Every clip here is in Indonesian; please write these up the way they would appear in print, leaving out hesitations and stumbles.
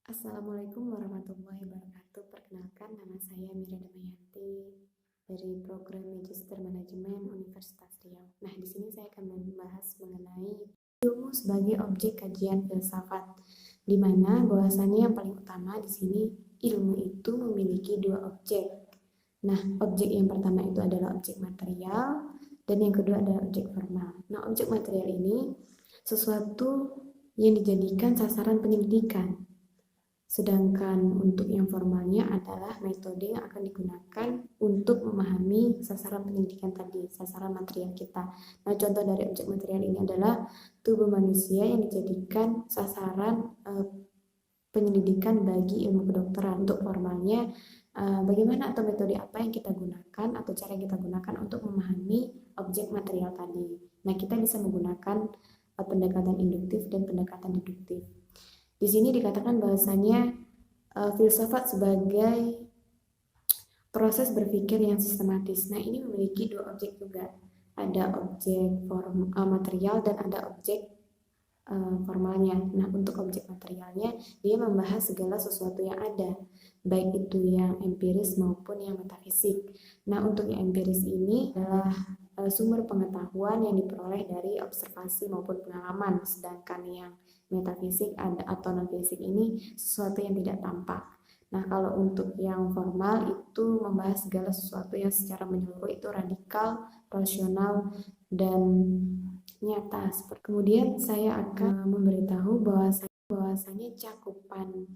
Assalamualaikum warahmatullahi wabarakatuh. Perkenalkan, nama saya Mira Damayanti dari program Magister Manajemen Universitas Riau. Nah, di sini saya akan membahas mengenai ilmu sebagai objek kajian filsafat, di mana bahwasannya yang paling utama di sini ilmu itu memiliki dua objek. Nah, objek yang pertama itu adalah objek material dan yang kedua adalah objek formal. Nah, objek material ini sesuatu yang dijadikan sasaran penyelidikan. Sedangkan untuk yang formalnya adalah metode yang akan digunakan untuk memahami sasaran penyelidikan tadi, sasaran material kita. Nah, contoh dari objek material ini adalah tubuh manusia yang dijadikan sasaran penyelidikan bagi ilmu kedokteran. Untuk formalnya, bagaimana atau metode apa yang kita gunakan atau cara yang kita gunakan untuk memahami objek material tadi. Nah, kita bisa menggunakan pendekatan induktif dan pendekatan deduktif. Di sini dikatakan bahwasanya filsafat sebagai proses berpikir yang sistematis. Nah, ini memiliki dua objek juga. Ada objek material dan ada objek formalnya. Nah, untuk objek materialnya, dia membahas segala sesuatu yang ada, baik itu yang empiris maupun yang metafisik. Nah, untuk yang empiris ini adalah sumber pengetahuan yang diperoleh dari observasi maupun pengalaman, sedangkan yang metafisik atau non fisik ini sesuatu yang tidak tampak. Nah, kalau untuk yang formal itu membahas segala sesuatu yang secara menyeluruh itu radikal, rasional, dan nyata. Kemudian saya akan memberitahu bahwasanya cakupan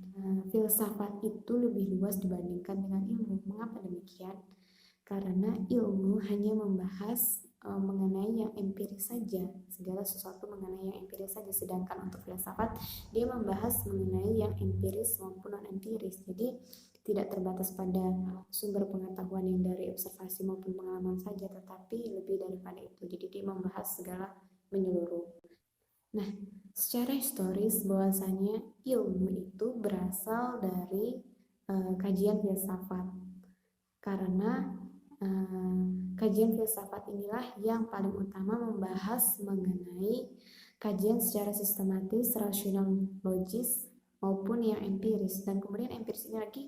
filsafat itu lebih luas dibandingkan dengan ilmu. Mengapa demikian? Karena ilmu hanya membahas mengenai yang empiris saja, segala sesuatu mengenai yang empiris saja, sedangkan untuk filsafat dia membahas mengenai yang empiris maupun non empiris. Jadi tidak terbatas pada sumber pengetahuan yang dari observasi maupun pengalaman saja, tetapi lebih daripada itu. Jadi dia membahas segala menyeluruh. Nah, secara historis bahwasanya ilmu itu berasal dari kajian filsafat, karena kajian filsafat inilah yang paling utama membahas mengenai kajian secara sistematis, rasional, logis, maupun yang empiris. Dan kemudian empiris ini lagi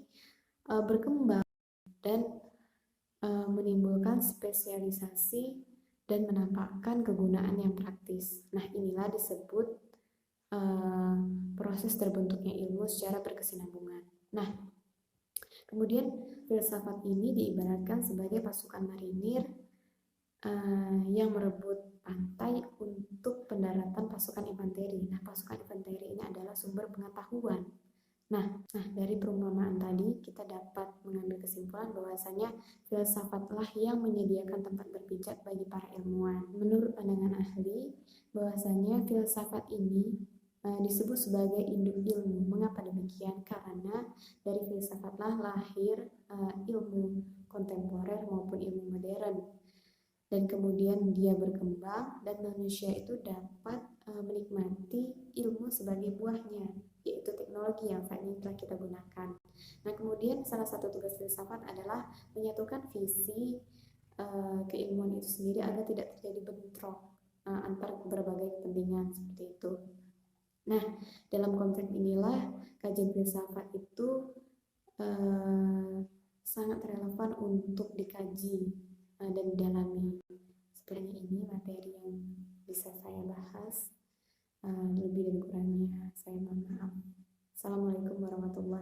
berkembang dan menimbulkan spesialisasi dan menampakkan kegunaan yang praktis. Nah, inilah disebut proses terbentuknya ilmu secara berkesinambungan. Nah, kemudian filsafat ini diibaratkan sebagai pasukan marinir yang merebut pantai untuk pendaratan pasukan infanteri. Nah, pasukan infanteri ini adalah sumber pengetahuan. Nah, dari perumpamaan tadi kita dapat mengambil kesimpulan bahwasanya filsafatlah yang menyediakan tempat berpijak bagi para ilmuwan. Menurut pandangan ahli, bahwasanya filsafat ini disebut sebagai induk ilmu. Mengapa demikian? Karena dari filsafatlah lahir ilmu kontemporer maupun ilmu modern. Dan kemudian dia berkembang dan manusia itu dapat menikmati ilmu sebagai buahnya, yaitu teknologi yang saat ini telah kita gunakan. Nah, kemudian salah satu tugas filsafat adalah menyatukan visi keilmuan itu sendiri agar tidak terjadi bentrok antar berbagai kepentingan seperti itu. Nah, dalam konteks inilah kajian filsafat itu sangat relevan untuk dikaji dan didalami. Sebenarnya ini materi yang bisa saya bahas. Lebih dan kurangnya saya mohon maaf. Assalamualaikum warahmatullahi wabarakatuh.